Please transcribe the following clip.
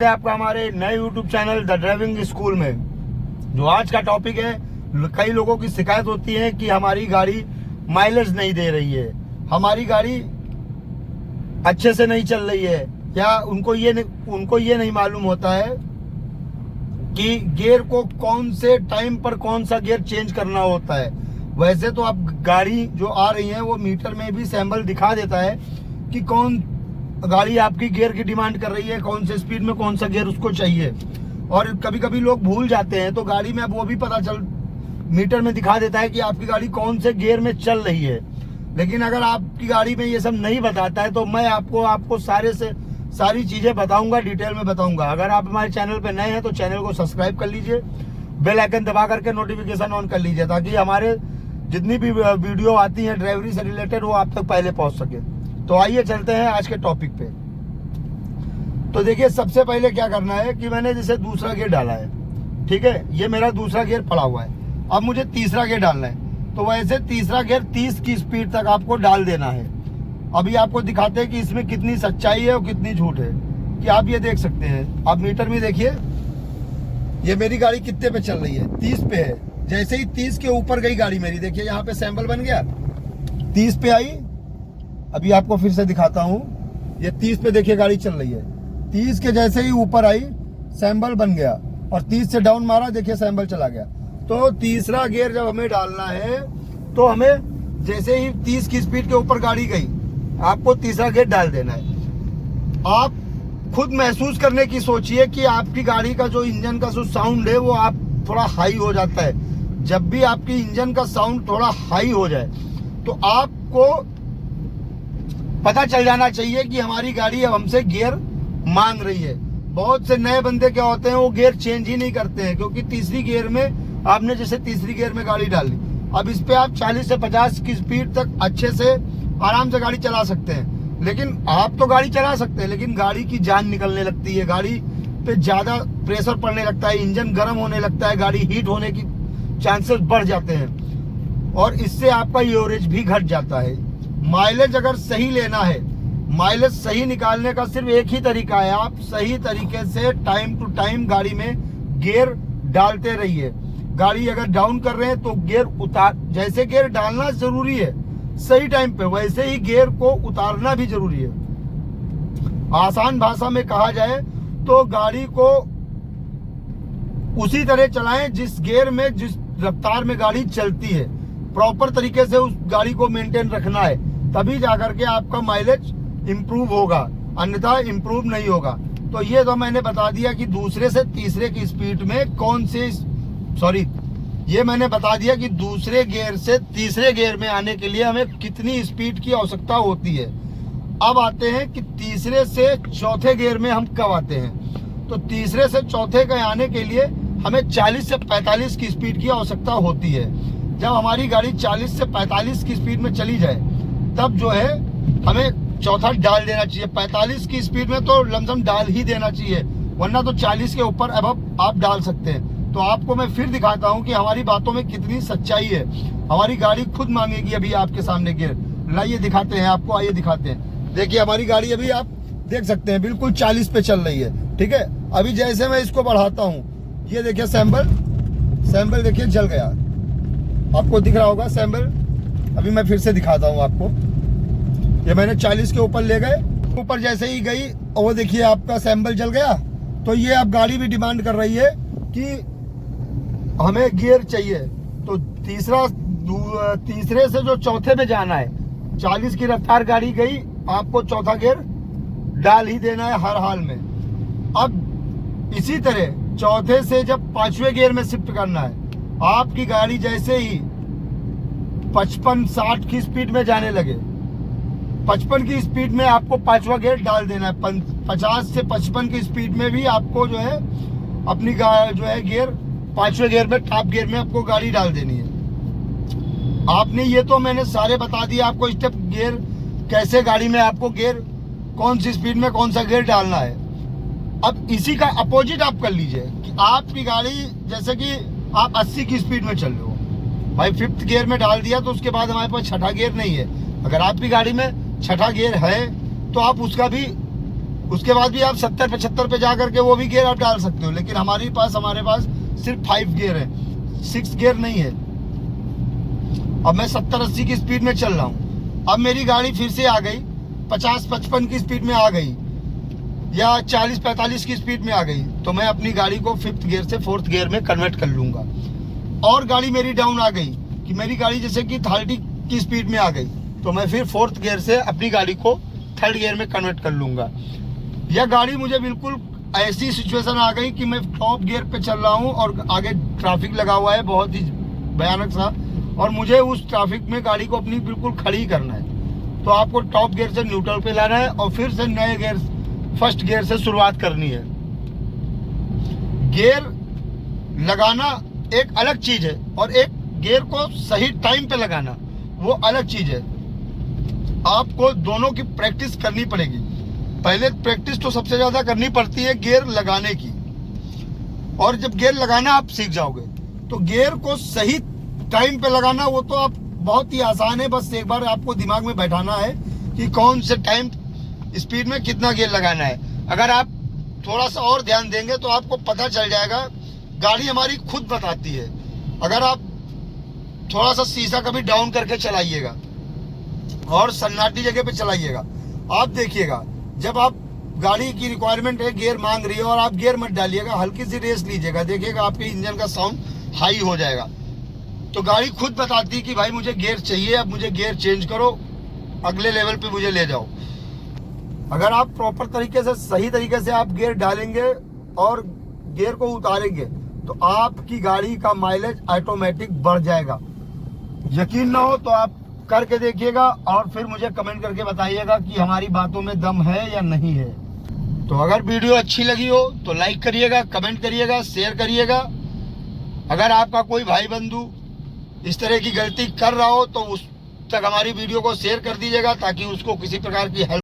आपका हमारे नए YouTube channel the driving school में। जो आज का टॉपिक है, कई लोगों की शिकायत होती है कि हमारी गाड़ी माइलेज नहीं दे रही है, हमारी गाड़ी अच्छे से नहीं चल रही है, या उनको ये नहीं मालूम होता है कि गियर को कौन से टाइम पर कौन सा गियर चेंज करना होता है। वैसे तो आप गाड़ी जो आ रही है वो मीटर में भी सैंबल दिखा देता है कि कौन गाड़ी आपकी गियर की डिमांड कर रही है, कौन से स्पीड में कौन सा गियर उसको चाहिए। और कभी कभी लोग भूल जाते हैं तो गाड़ी में अब वो भी मीटर में दिखा देता है कि आपकी गाड़ी कौन से गियर में चल रही है। लेकिन अगर आपकी गाड़ी में ये सब नहीं बताता है तो मैं आपको सारी चीजें बताऊंगा, डिटेल में बताऊंगा। अगर आप हमारे चैनल पे नए हैं तो चैनल को सब्सक्राइब कर लीजिए, बेल आइकन दबा करके नोटिफिकेशन ऑन कर लीजिए, ताकि हमारे जितनी भी वीडियो आती है ड्राइवरी से रिलेटेड वो आप तक पहले पहुंच सके। तो आइए चलते हैं आज के टॉपिक पे। तो देखिए, सबसे पहले क्या करना है कि मैंने जैसे दूसरा गियर डाला है, ठीक है, ये मेरा दूसरा गियर पड़ा हुआ है। अब मुझे तीसरा गियर डालना है, तो वैसे तीसरा गियर 30 की स्पीड तक आपको डाल देना है। अभी आपको दिखाते हैं कि इसमें कितनी सच्चाई है और कितनी झूठ है, कि आप ये देख सकते हैं। आप मीटर में देखिए, ये मेरी गाड़ी कितने पे चल रही है, 30 पे है। जैसे ही 30 के ऊपर गई गाड़ी मेरी, देखिए यहाँ पे सैंबल बन गया, 30 पे आई। अभी आपको फिर से दिखाता हूँ, ये 30 पे देखिए गाड़ी चल रही है। 30 के जैसे ही ऊपर आई सैंबल बन गया, और 30 से डाउन मारा, देखिए सैंबल चला गया। तो तीसरा गियर जब हमें डालना है तो हमें जैसे ही 30 की स्पीड के ऊपर गाड़ी गई, आपको तीसरा गियर डाल देना है। आप खुद महसूस करने की सोचिए कि आपकी गाड़ी का जो इंजन का जो साउंड है वो आप थोड़ा हाई हो जाता है। जब भी आपकी इंजन का साउंड थोड़ा हाई हो जाए तो आपको पता चल जाना चाहिए कि हमारी गाड़ी अब हमसे गियर मांग रही है। बहुत से नए बंदे क्या होते हैं, वो गियर चेंज ही नहीं करते हैं, क्योंकि तीसरी गियर में आपने जैसे तीसरी गियर में गाड़ी डाल ली, अब इस पे आप 40 से 50 की स्पीड तक अच्छे से आराम से गाड़ी चला सकते हैं। लेकिन आप तो गाड़ी चला सकते हैं, लेकिन गाड़ी की जान निकलने लगती है, गाड़ी पे ज्यादा प्रेशर पड़ने लगता है, इंजन गर्म होने लगता है, गाड़ी हीट होने की चांसेस बढ़ जाते हैं, और इससे आपका एवरेज भी घट जाता है। माइलेज अगर सही लेना है, माइलेज सही निकालने का सिर्फ एक ही तरीका है, आप सही तरीके से टाइम टू टाइम गाड़ी में गियर डालते रहिए। गाड़ी अगर डाउन कर रहे हैं तो गियर उतार, जैसे गियर डालना जरूरी है सही टाइम पे, वैसे ही गियर को उतारना भी जरूरी है। आसान भाषा में कहा जाए तो गाड़ी को उसी तरह चलाएं जिस गियर में, जिस रफ्तार में गाड़ी चलती है, प्रॉपर तरीके से उस गाड़ी को मेंटेन रखना है, तभी जाकर के आपका माइलेज इंप्रूव होगा, अन्यथा इंप्रूव नहीं होगा। तो ये तो मैंने बता दिया कि दूसरे से तीसरे की स्पीड में ये मैंने बता दिया कि दूसरे गियर से तीसरे गियर में आने के लिए हमें कितनी स्पीड की आवश्यकता होती है। अब आते हैं कि तीसरे से चौथे गियर में हम कब आते हैं। तो तीसरे से चौथे के आने के लिए हमें 40 से 45 की स्पीड की आवश्यकता होती है। जब हमारी गाड़ी 40 से 45 की स्पीड में चली जाए, तब जो है हमें चौथा डाल देना चाहिए। 45 की स्पीड में तो लमसम डाल ही देना चाहिए, वरना तो 40 के ऊपर अब आप डाल सकते हैं। तो आपको मैं फिर दिखाता हूं कि हमारी बातों में कितनी सच्चाई है। हमारी गाड़ी खुद मांगेगी अभी आपके सामने गियर। लाइए दिखाते हैं आपको, आइए दिखाते हैं। देखिए हमारी गाड़ी अभी आप देख सकते हैं बिल्कुल 40 पे चल रही है, ठीक है। अभी जैसे मैं इसको बढ़ाता हूँ, ये देखिए सैंबल देखिए जल गया, आपको दिख रहा होगा सैंबल। अभी मैं फिर से दिखाता हूँ आपको, ये मैंने 40 के ऊपर ले गए, ऊपर जैसे ही गई और वो देखिए आपका सैंबल जल गया। तो ये अब गाड़ी भी डिमांड कर रही है कि हमें गियर चाहिए। तो तीसरे से जो चौथे में जाना है, 40 की रफ्तार गाड़ी गई, आपको चौथा गियर डाल ही देना है हर हाल में। अब इसी तरह चौथे से जब पांचवें गियर में शिफ्ट करना है, आपकी गाड़ी जैसे ही 55-60 की स्पीड में जाने लगे, 55 की स्पीड में आपको पांचवा गियर डाल देना है। 50 से 55 की स्पीड में भी आपको जो है अपनी जो है गियर, पांचवें गियर में, टॉप गियर में आपको गाड़ी डाल देनी है। आपने ये तो मैंने सारे बता दिए आपको स्टेप, गियर कैसे गाड़ी में आपको गियर कौन सी स्पीड में कौन सा गियर डालना है। अब इसी का अपोजिट आप कर लीजिए कि आपकी गाड़ी जैसे कि आप 80 की स्पीड में चल रहे हो, भाई 5th गियर में डाल दिया, तो उसके बाद हमारे पास छठा गियर नहीं है। अगर आपकी गाड़ी में छठा गियर है तो आप उसका भी उसके बाद भी आप 70-75 पे जा करके वो भी गियर आप डाल सकते हो, लेकिन हमारे पास सिर्फ 5 गियर है, 6 गियर नहीं है। अब मैं 70-80 की स्पीड में चल रहा हूँ, अब मेरी गाड़ी फिर से आ गई 50-55 की स्पीड में आ गई या 40-45 की स्पीड में आ गई, तो मैं अपनी गाड़ी को 5th गियर से 4th गियर में कन्वर्ट कर लूंगा। और गाड़ी मेरी डाउन आ गई कि मेरी गाड़ी जैसे कि 30 की स्पीड में आ गई, तो मैं फिर 4th गियर से अपनी गाड़ी को 3rd गियर में कन्वर्ट कर लूंगा। या गाड़ी मुझे बिल्कुल ऐसी सिचुएशन आ गई कि मैं टॉप गियर पे चल रहा हूँ और आगे ट्रैफिक लगा हुआ है बहुत ही भयानक सा, और मुझे उस ट्रैफिक में गाड़ी को अपनी बिल्कुल खड़ी करना है, तो आपको टॉप गियर से न्यूट्रल पे लाना है और फिर से नए गियर 1st गियर से शुरुआत करनी है। गियर लगाना एक अलग चीज है और एक गियर को सही टाइम पे लगाना वो अलग चीज है। आपको दोनों की प्रैक्टिस करनी पड़ेगी। पहले प्रैक्टिस तो सबसे ज्यादा करनी पड़ती है गियर लगाने की, और जब गियर लगाना आप सीख जाओगे तो गियर को सही टाइम पे लगाना वो तो आप बहुत ही आसान है। बस एक बार आपको दिमाग में बैठाना है कि कौन से टाइम स्पीड में कितना गियर लगाना है। अगर आप थोड़ा सा और ध्यान देंगे तो आपको पता चल जाएगा, गाड़ी हमारी खुद बताती है। अगर आप थोड़ा सा शीशा कभी डाउन करके चलाइएगा और सन्नाटी जगह पे चलाइएगा, आप देखिएगा जब आप गाड़ी की रिक्वायरमेंट है, गियर मांग रही है और आप गियर मत डालिएगा, हल्की सी रेस लीजिएगा, देखिएगा आपके इंजन का साउंड हाई हो जाएगा। तो गाड़ी खुद बताती है कि भाई मुझे गियर चाहिए, अब मुझे गियर चेंज करो, अगले लेवल पे मुझे ले जाओ। अगर आप प्रॉपर तरीके से सही तरीके से आप गियर डालेंगे और गियर को उतारेंगे तो आपकी गाड़ी का माइलेज ऑटोमेटिक बढ़ जाएगा। यकीन ना हो तो आप करके देखिएगा और फिर मुझे कमेंट करके बताइएगा कि हमारी बातों में दम है या नहीं है। तो अगर वीडियो अच्छी लगी हो तो लाइक करिएगा, कमेंट करिएगा, शेयर करिएगा। अगर आपका कोई भाई बंधु इस तरह की गलती कर रहा हो तो उस तक हमारी वीडियो को शेयर कर दीजिएगा ताकि उसको किसी प्रकार की हेल्प